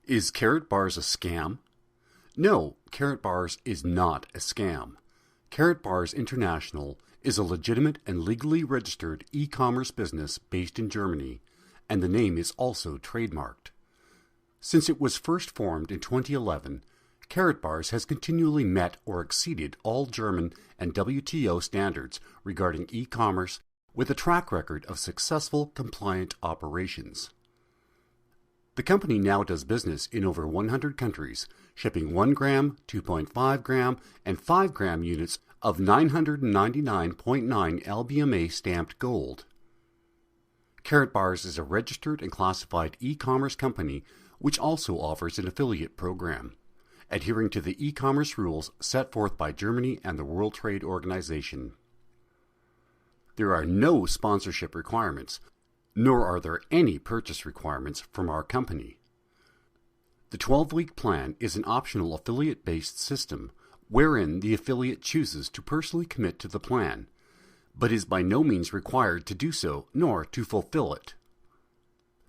Is Karatbars a scam? No, Karatbars is not a scam. Karatbars International is a legitimate and legally registered e-commerce business based in Germany, and the name is also trademarked. Since it was first formed in 2011, Karatbars has continually met or exceeded all German and WTO standards regarding e-commerce with a track record of successful, compliant operations. The company now does business in over 100 countries, shipping 1 gram, 2.5 gram, and 5 gram units of 999.9 LBMA stamped gold. Karatbars is a registered and classified e-commerce company which also offers an affiliate program, adhering to the e-commerce rules set forth by Germany and the World Trade Organization. There are no sponsorship requirements, nor are there any purchase requirements from our company. The 12-week plan is an optional affiliate-based system wherein the affiliate chooses to personally commit to the plan, but is by no means required to do so nor to fulfill it.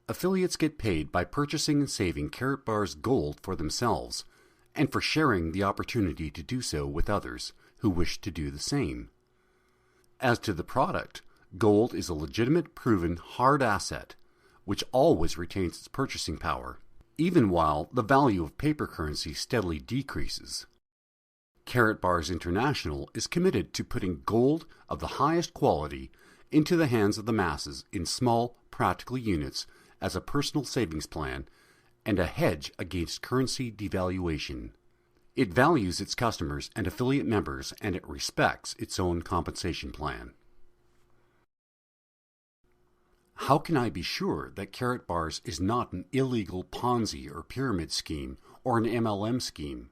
Affiliates get paid by purchasing and saving Karatbars gold for themselves and for sharing the opportunity to do so with others who wish to do the same. As to the product, gold is a legitimate, proven, hard asset, which always retains its purchasing power, even while the value of paper currency steadily decreases. Karatbars International is committed to putting gold of the highest quality into the hands of the masses in small, practical units as a personal savings plan and a hedge against currency devaluation. It values its customers and affiliate members, and it respects its own compensation plan. How can I be sure that Karatbars is not an illegal Ponzi or pyramid scheme or an MLM scheme?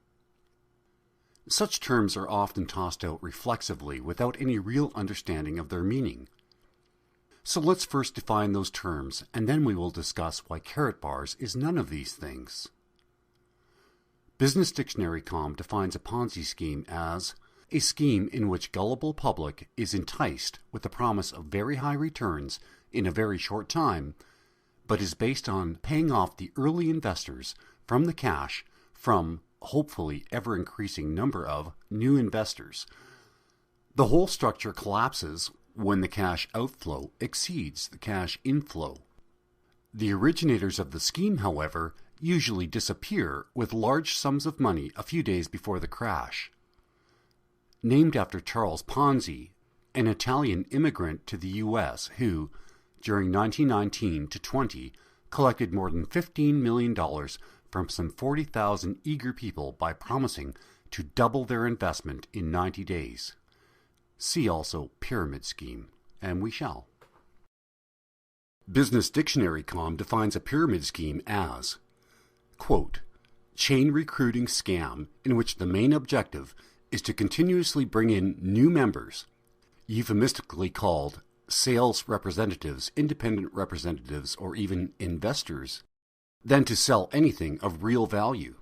Such terms are often tossed out reflexively without any real understanding of their meaning. So let's first define those terms, and then we will discuss why Karatbars is none of these things. Business Dictionary.com defines a Ponzi scheme as a scheme in which gullible public is enticed with the promise of very high returns in a very short time, but is based on paying off the early investors from the cash from hopefully ever-increasing number of new investors. The whole structure collapses when the cash outflow exceeds the cash inflow. The originators of the scheme, however, usually disappear with large sums of money a few days before the crash. Named after Charles Ponzi, an Italian immigrant to the U.S. who, during 1919 to 20, collected more than $15 million from some 40,000 eager people by promising to double their investment in 90 days. See also pyramid scheme, and we shall. Business Dictionary.com defines a pyramid scheme as, quote, chain recruiting scam in which the main objective is to continuously bring in new members, euphemistically called sales representatives, independent representatives, or even investors, than to sell anything of real value.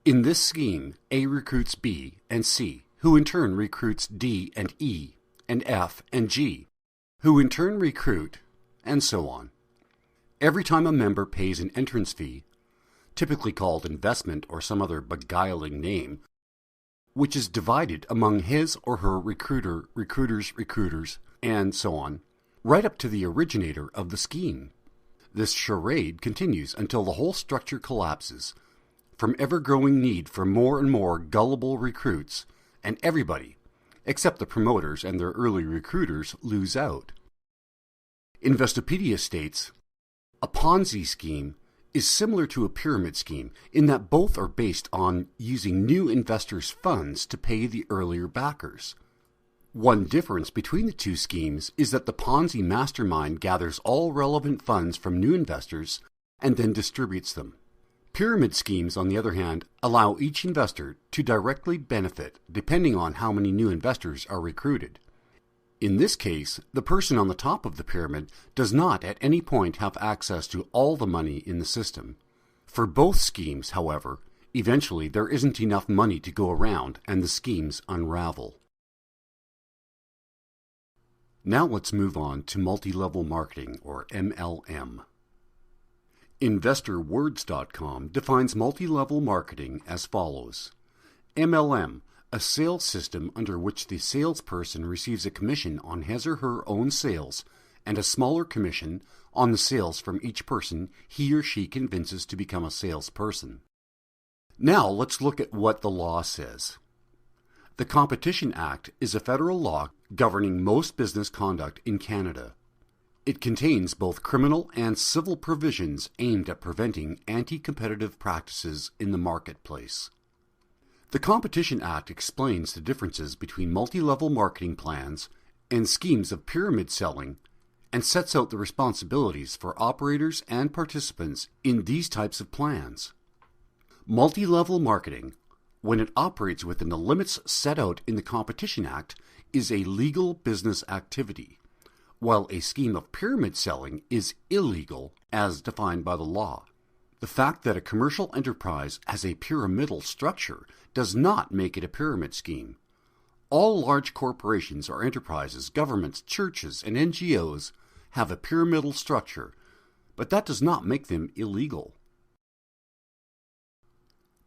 In this scheme, A recruits B and C, who in turn recruits D and E, and F and G, who in turn recruit, and so on. Every time a member pays an entrance fee, typically called investment or some other beguiling name, which is divided among his or her recruiters, and so on, right up to the originator of the scheme. This charade continues until the whole structure collapses, from ever-growing need for more and more gullible recruits, and everybody, except the promoters and their early recruiters, lose out. Investopedia states, a Ponzi scheme is similar to a pyramid scheme in that both are based on using new investors' funds to pay the earlier backers. One difference between the two schemes is that the Ponzi mastermind gathers all relevant funds from new investors and then distributes them. Pyramid schemes, on the other hand, allow each investor to directly benefit depending on how many new investors are recruited. In this case, the person on the top of the pyramid does not at any point have access to all the money in the system. For both schemes, however, eventually there isn't enough money to go around and the schemes unravel. Now let's move on to multi-level marketing, or MLM. InvestorWords.com defines multi-level marketing as follows. MLM, a sales system under which the salesperson receives a commission on his or her own sales and a smaller commission on the sales from each person he or she convinces to become a salesperson. Now let's look at what the law says. The Competition Act is a federal law governing most business conduct in Canada. It contains both criminal and civil provisions aimed at preventing anti-competitive practices in the marketplace. The Competition Act explains the differences between multi-level marketing plans and schemes of pyramid selling and sets out the responsibilities for operators and participants in these types of plans. Multi-level marketing, when it operates within the limits set out in the Competition Act, is a legal business activity, while a scheme of pyramid selling is illegal as defined by the law. The fact that a commercial enterprise has a pyramidal structure does not make it a pyramid scheme. All large corporations or enterprises, governments, churches, and NGOs have a pyramidal structure, but that does not make them illegal.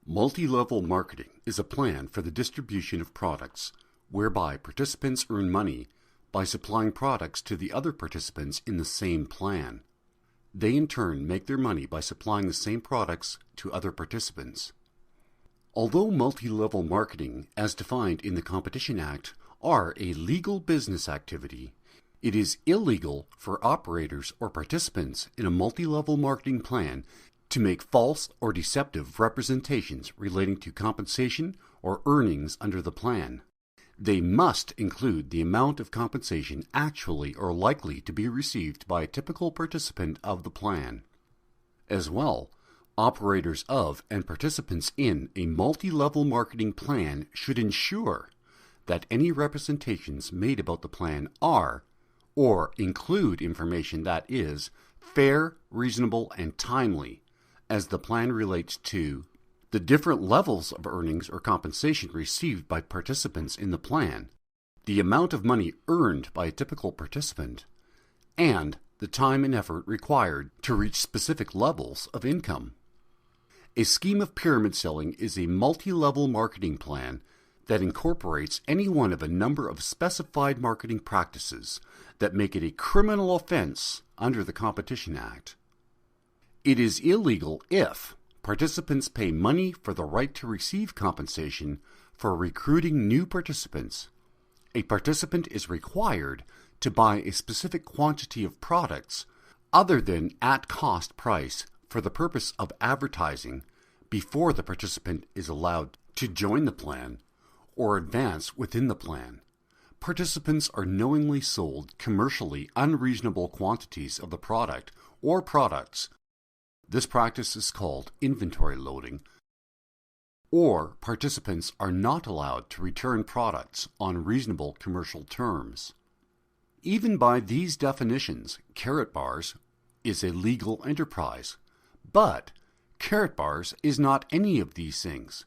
Multi-level marketing is a plan for the distribution of products, whereby participants earn money by supplying products to the other participants in the same plan. They in turn make their money by supplying the same products to other participants. Although multi-level marketing, as defined in the Competition Act, are a legal business activity, it is illegal for operators or participants in a multi-level marketing plan to make false or deceptive representations relating to compensation or earnings under the plan. They must include the amount of compensation actually or likely to be received by a typical participant of the plan. As well, operators of and participants in a multi-level marketing plan should ensure that any representations made about the plan are, or include information that is, fair, reasonable, and timely, as the plan relates to the different levels of earnings or compensation received by participants in the plan, the amount of money earned by a typical participant, and the time and effort required to reach specific levels of income. A scheme of pyramid selling is a multi-level marketing plan that incorporates any one of a number of specified marketing practices that make it a criminal offense under the Competition Act. It is illegal if participants pay money for the right to receive compensation for recruiting new participants. A participant is required to buy a specific quantity of products other than at cost price for the purpose of advertising before the participant is allowed to join the plan or advance within the plan. Participants are knowingly sold commercially unreasonable quantities of the product or products. This practice is called inventory loading, or participants are not allowed to return products on reasonable commercial terms. Even by these definitions, Karatbars is a legal enterprise, but Karatbars is not any of these things.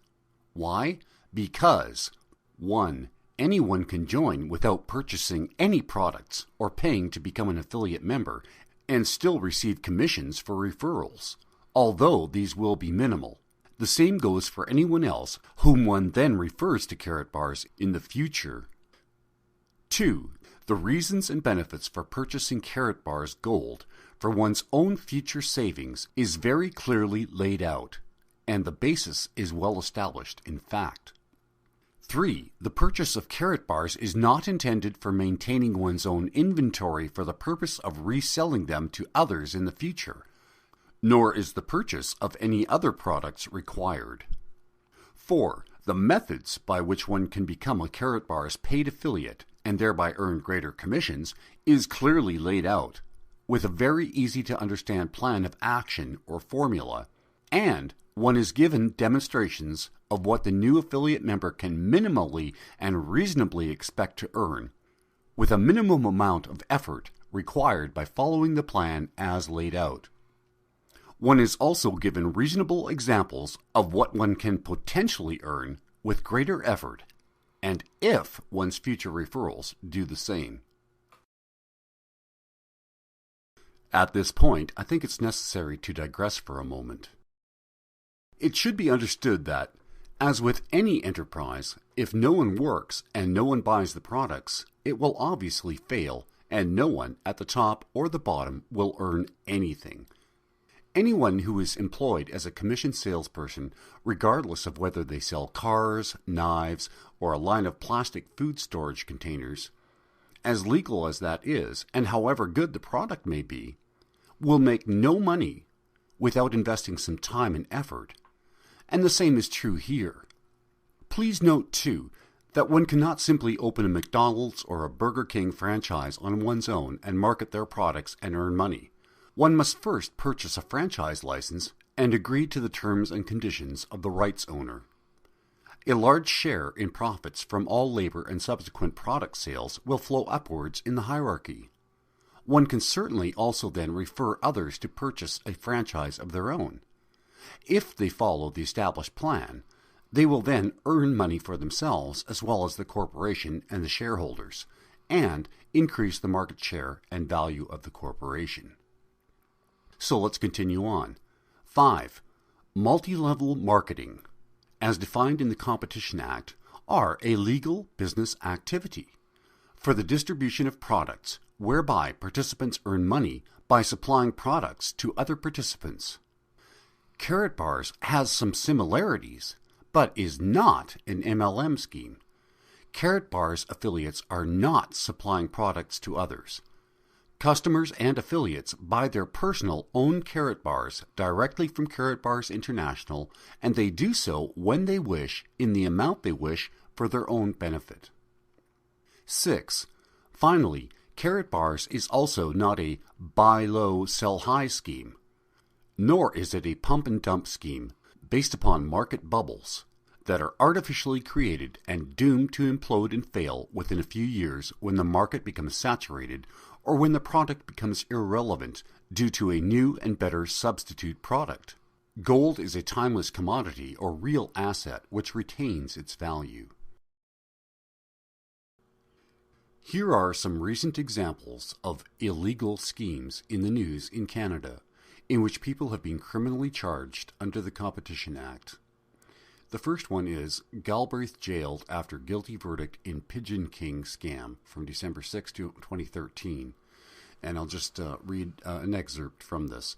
Why? Because 1. Anyone can join without purchasing any products or paying to become an affiliate member and still receive commissions for referrals, although these will be minimal. The same goes for anyone else whom one then refers to Karatbars in the future. 2. The reasons and benefits for purchasing Karatbars Gold for one's own future savings is very clearly laid out, and the basis is well established in fact. 3. The purchase of Karatbars is not intended for maintaining one's own inventory for the purpose of reselling them to others in the future, nor is the purchase of any other products required. 4. The methods by which one can become a Karatbars paid affiliate and thereby earn greater commissions is clearly laid out, with a very easy to understand plan of action or formula, and one is given demonstrations of what the new affiliate member can minimally and reasonably expect to earn, with a minimum amount of effort required by following the plan as laid out. One is also given reasonable examples of what one can potentially earn with greater effort, and if one's future referrals do the same. At this point, I think it's necessary to digress for a moment. It should be understood that, as with any enterprise, if no one works and no one buys the products, it will obviously fail, and no one at the top or the bottom will earn anything. Anyone who is employed as a commissioned salesperson, regardless of whether they sell cars, knives, or a line of plastic food storage containers, as legal as that is, and however good the product may be, will make no money without investing some time and effort. And the same is true here. Please note, too, that one cannot simply open a McDonald's or a Burger King franchise on one's own and market their products and earn money. One must first purchase a franchise license and agree to the terms and conditions of the rights owner. A large share in profits from all labor and subsequent product sales will flow upwards in the hierarchy. One can certainly also then refer others to purchase a franchise of their own. If they follow the established plan, they will then earn money for themselves as well as the corporation and the shareholders, and increase the market share and value of the corporation. So let's continue on. 5. Multi-level marketing, as defined in the Competition Act, are a legal business activity for the distribution of products whereby participants earn money by supplying products to other participants. Karatbars has some similarities, but is not an MLM scheme. Karatbars affiliates are not supplying products to others. Customers and affiliates buy their personal own Karatbars directly from Karatbars International, and they do so when they wish, in the amount they wish, for their own benefit. 6. Finally, Karatbars is also not a buy low, sell high scheme, nor is it a pump and dump scheme based upon market bubbles that are artificially created and doomed to implode and fail within a few years when the market becomes saturated or when the product becomes irrelevant due to a new and better substitute product. Gold is a timeless commodity or real asset which retains its value. Here are some recent examples of illegal schemes in the news in Canada, in which people have been criminally charged under the Competition Act. The first one is Galbraith jailed after guilty verdict in Pigeon King scam from December 6, 2013. And I'll just read an excerpt from this.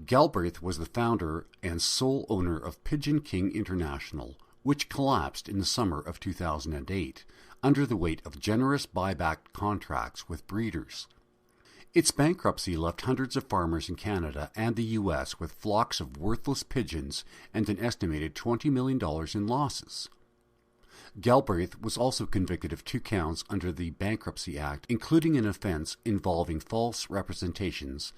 Galbraith was the founder and sole owner of Pigeon King International, which collapsed in the summer of 2008 under the weight of generous buyback contracts with breeders. Its bankruptcy left hundreds of farmers in Canada and the U.S. with flocks of worthless pigeons and an estimated $20 million in losses. Galbraith was also convicted of 2 counts under the Bankruptcy Act, including an offense involving false representations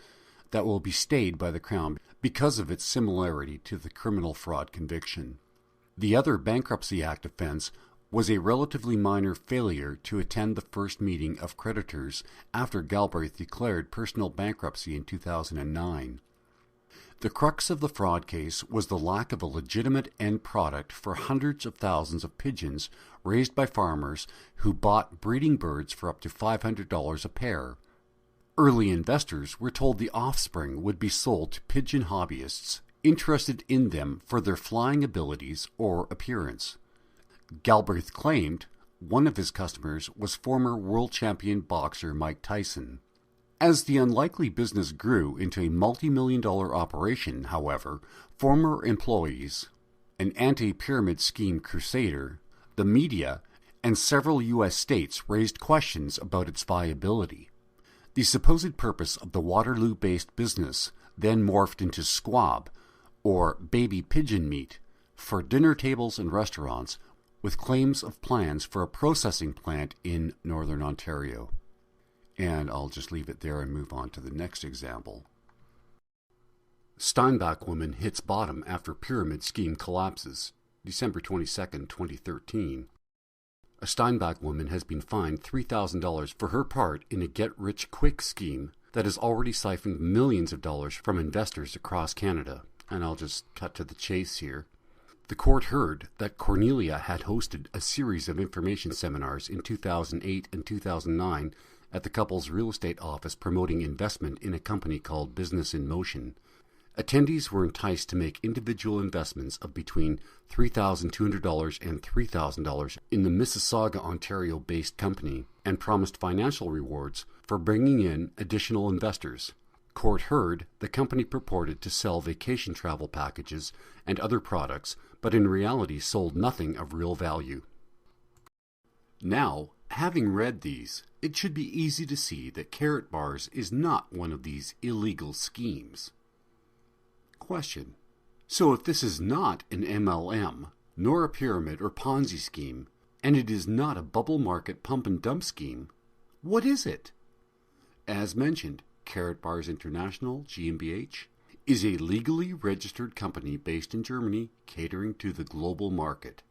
that will be stayed by the Crown because of its similarity to the criminal fraud conviction. The other Bankruptcy Act offense was a relatively minor failure to attend the first meeting of creditors after Galbraith declared personal bankruptcy in 2009. The crux of the fraud case was the lack of a legitimate end product for hundreds of thousands of pigeons raised by farmers who bought breeding birds for up to $500 a pair. Early investors were told the offspring would be sold to pigeon hobbyists interested in them for their flying abilities or appearance. Galbraith claimed one of his customers was former world champion boxer Mike Tyson. As the unlikely business grew into a multi-million-dollar operation, however, former employees, an anti-pyramid scheme crusader, the media, and several U.S. states raised questions about its viability. The supposed purpose of the Waterloo-based business then morphed into squab, or baby pigeon meat, for dinner tables and restaurants, with claims of plans for a processing plant in Northern Ontario. And I'll just leave it there and move on to the next example. Steinbach woman hits bottom after pyramid scheme collapses. December 22, 2013. A Steinbach woman has been fined $3,000 for her part in a get-rich-quick scheme that has already siphoned millions of dollars from investors across Canada. And I'll just cut to the chase here. The court heard that Cornelia had hosted a series of information seminars in 2008 and 2009 at the couple's real estate office promoting investment in a company called Business in Motion. Attendees were enticed to make individual investments of between $3,200 and $3,000 in the Mississauga, Ontario-based company and promised financial rewards for bringing in additional investors. Court heard the company purported to sell vacation travel packages and other products, but in reality sold nothing of real value. Now, having read these, it should be easy to see that Karatbars is not one of these illegal schemes. Question: so if this is not an MLM, nor a pyramid or Ponzi scheme, and it is not a bubble market pump and dump scheme, what is it? As mentioned, Karatbars International GmbH is a legally registered company based in Germany catering to the global market.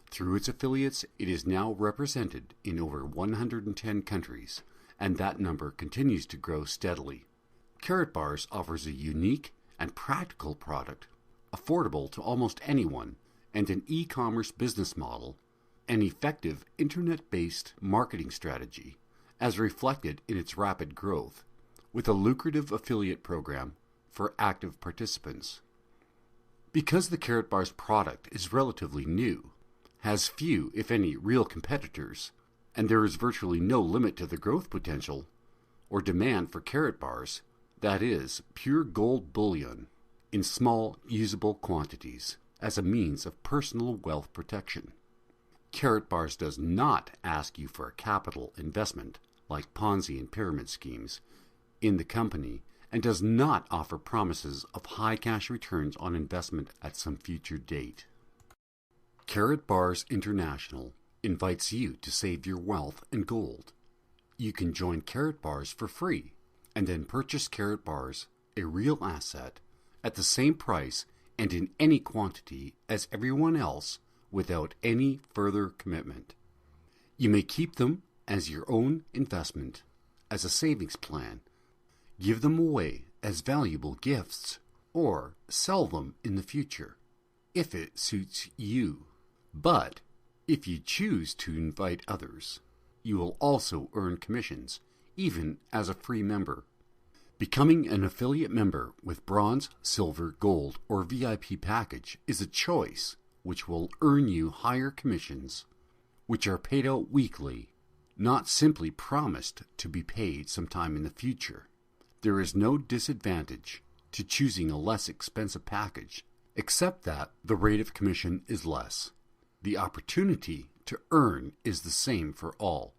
Through its affiliates, it is now represented in over 110 countries, and that number continues to grow steadily. Karatbars offers a unique and practical product, affordable to almost anyone, and an e-commerce business model, an effective internet-based marketing strategy, as reflected in its rapid growth, with a lucrative affiliate program for active participants. Because the Karatbars product is relatively new, has few, if any, real competitors, and there is virtually no limit to the growth potential or demand for Karatbars, that is, pure gold bullion, in small, usable quantities, as a means of personal wealth protection. Karatbars does not ask you for a capital investment, like Ponzi and pyramid schemes, in the company, and does not offer promises of high cash returns on investment at some future date. Karatbars International invites you to save your wealth in gold. You can join Karatbars for free, and then purchase Karatbars, a real asset, at the same price and in any quantity as everyone else without any further commitment. You may keep them as your own investment, as a savings plan, give them away as valuable gifts, or sell them in the future, if it suits you. But if you choose to invite others, you will also earn commissions, even as a free member. Becoming an affiliate member with bronze, silver, gold, or VIP package is a choice which will earn you higher commissions, which are paid out weekly, not simply promised to be paid sometime in the future. There is no disadvantage to choosing a less expensive package, except that the rate of commission is less. The opportunity to earn is the same for all.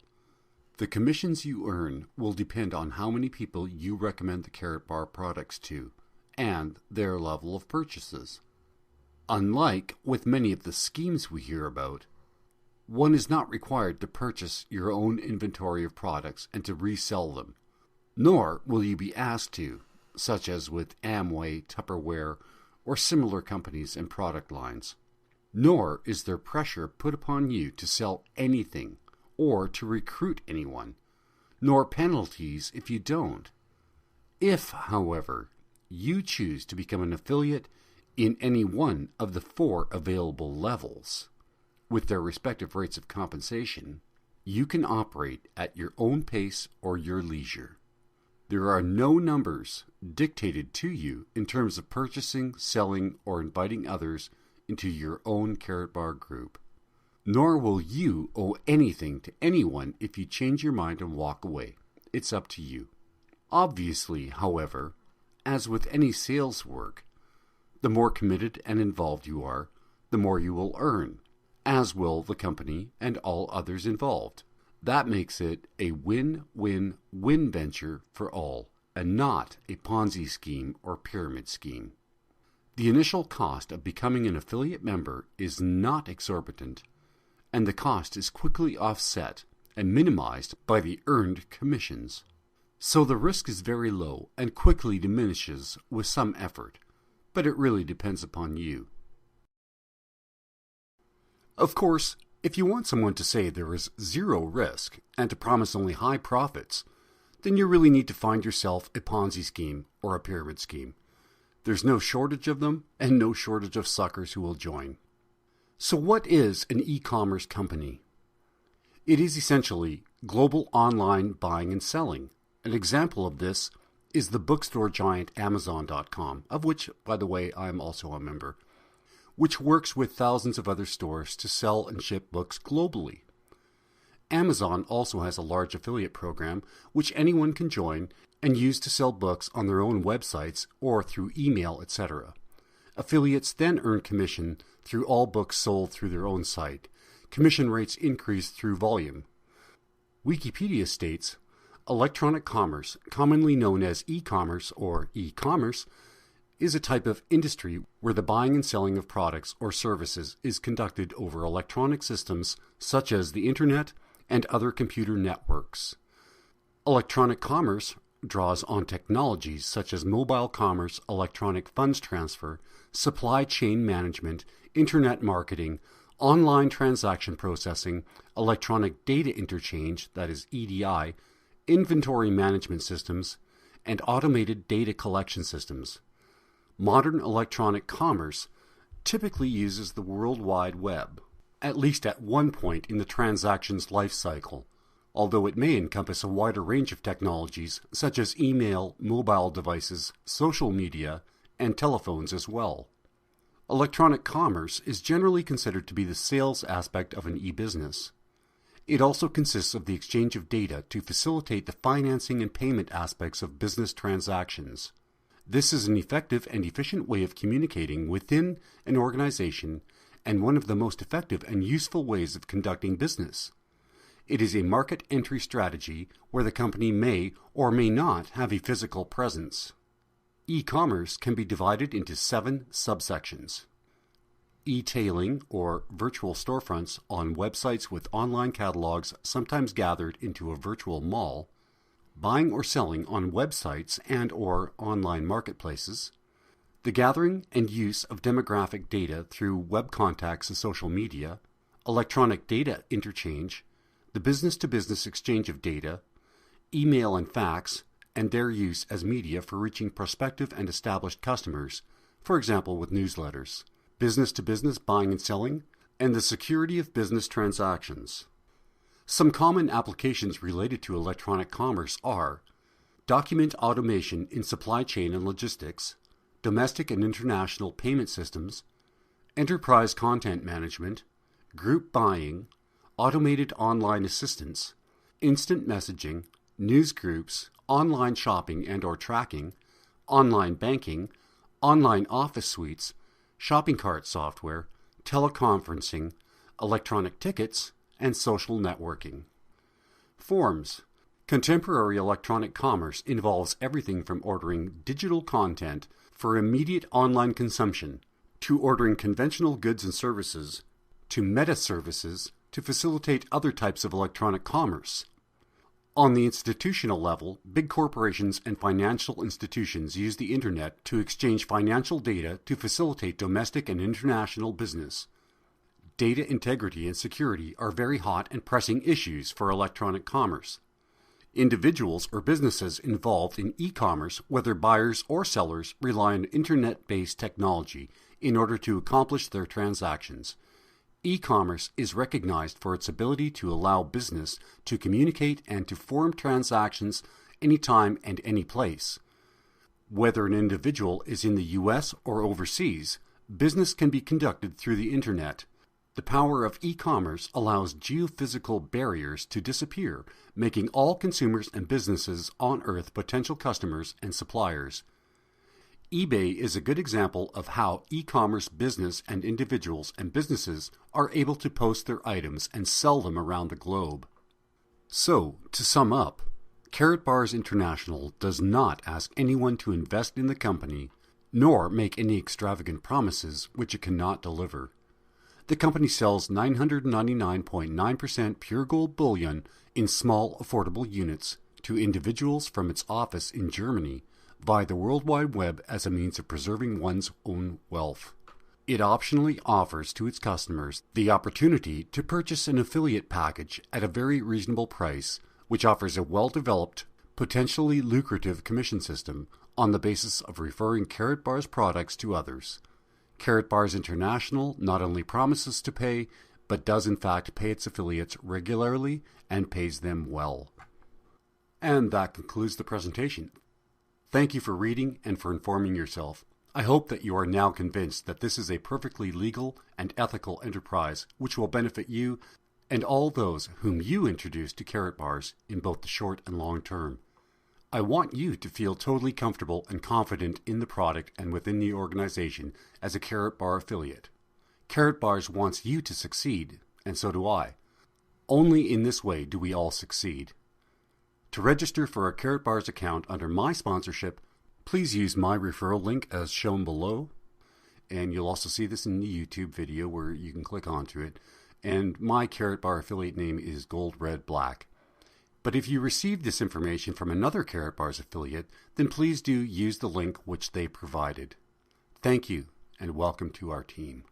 The commissions you earn will depend on how many people you recommend the Karatbar products to, and their level of purchases. Unlike with many of the schemes we hear about, one is not required to purchase your own inventory of products and to resell them, nor will you be asked to, such as with Amway, Tupperware, or similar companies and product lines. Nor is there pressure put upon you to sell anything or to recruit anyone, nor penalties if you don't. If, however, you choose to become an affiliate in any one of the 4 available levels, with their respective rates of compensation, you can operate at your own pace or your leisure. There are no numbers dictated to you in terms of purchasing, selling, or inviting others into your own Karatbar group. Nor will you owe anything to anyone if you change your mind and walk away. It's up to you. Obviously, however, as with any sales work, the more committed and involved you are, the more you will earn, as will the company and all others involved. That makes it a win-win-win venture for all, and not a Ponzi scheme or pyramid scheme. The initial cost of becoming an affiliate member is not exorbitant, and the cost is quickly offset and minimized by the earned commissions. So the risk is very low and quickly diminishes with some effort, but it really depends upon you. Of course, if you want someone to say there is zero risk and to promise only high profits, then you really need to find yourself a Ponzi scheme or a pyramid scheme. There's no shortage of them and no shortage of suckers who will join. So what is an e-commerce company? It is essentially global online buying and selling. An example of this is the bookstore giant Amazon.com, of which, by the way, I am also a member, which works with thousands of other stores to sell and ship books globally. Amazon also has a large affiliate program which anyone can join and use to sell books on their own websites or through email, etc. Affiliates then earn commission through all books sold through their own site. Commission rates increase through volume. Wikipedia states, electronic commerce, commonly known as e-commerce or e-commerce, is a type of industry where the buying and selling of products or services is conducted over electronic systems such as the Internet and other computer networks. Electronic commerce draws on technologies such as mobile commerce, electronic funds transfer, supply chain management, Internet marketing, online transaction processing, electronic data interchange, that is EDI, inventory management systems, and automated data collection systems. Modern electronic commerce typically uses the World Wide Web, at least at one point in the transaction's life cycle, although it may encompass a wider range of technologies such as email, mobile devices, social media, and telephones as well. Electronic commerce is generally considered to be the sales aspect of an e-business. It also consists of the exchange of data to facilitate the financing and payment aspects of business transactions. This is an effective and efficient way of communicating within an organization and one of the most effective and useful ways of conducting business. It is a market entry strategy where the company may or may not have a physical presence. E-commerce can be divided into 7 subsections. E-tailing, or virtual storefronts on websites with online catalogs sometimes gathered into a virtual mall, buying or selling on websites and or online marketplaces, the gathering and use of demographic data through web contacts and social media, electronic data interchange, the business-to-business exchange of data, email and fax, and their use as media for reaching prospective and established customers, for example with newsletters, business-to-business buying and selling, and the security of business transactions. Some common applications related to electronic commerce are document automation in supply chain and logistics, domestic and international payment systems, enterprise content management, group buying, automated online assistance, instant messaging, news groups, online shopping and or tracking, online banking, online office suites, shopping cart software, teleconferencing, electronic tickets, and social networking. Forms. Contemporary electronic commerce involves everything from ordering digital content for immediate online consumption, to ordering conventional goods and services, to meta services to facilitate other types of electronic commerce. On the institutional level, big corporations and financial institutions use the Internet to exchange financial data to facilitate domestic and international business. Data integrity and security are very hot and pressing issues for electronic commerce. Individuals or businesses involved in e-commerce, whether buyers or sellers, rely on Internet-based technology in order to accomplish their transactions. E-commerce is recognized for its ability to allow business to communicate and to form transactions anytime and any place. Whether an individual is in the U.S. or overseas, business can be conducted through the Internet. The power of e-commerce allows geophysical barriers to disappear, making all consumers and businesses on Earth potential customers and suppliers. eBay is a good example of how e-commerce business and individuals and businesses are able to post their items and sell them around the globe. So, to sum up, Karatbars International does not ask anyone to invest in the company, nor make any extravagant promises which it cannot deliver. The company sells 999.9% pure gold bullion in small, affordable units to individuals from its office in Germany via the World Wide Web as a means of preserving one's own wealth. It optionally offers to its customers the opportunity to purchase an affiliate package at a very reasonable price, which offers a well-developed, potentially lucrative commission system on the basis of referring Karatbars products to others. Karatbars International not only promises to pay, but does in fact pay its affiliates regularly and pays them well. And that concludes the presentation. Thank you for reading and for informing yourself. I hope that you are now convinced that this is a perfectly legal and ethical enterprise which will benefit you and all those whom you introduce to Karatbars in both the short and long term. I want you to feel totally comfortable and confident in the product and within the organization as a Karatbar affiliate. Karatbars wants you to succeed, and so do I. Only in this way do we all succeed. To register for a Karatbars account under my sponsorship, please use my referral link as shown below, and you'll also see this in the YouTube video where you can click onto it, and my Karatbar affiliate name is Gold Red Black. But if you received this information from another Karatbars affiliate, then please do use the link which they provided. Thank you, and welcome to our team.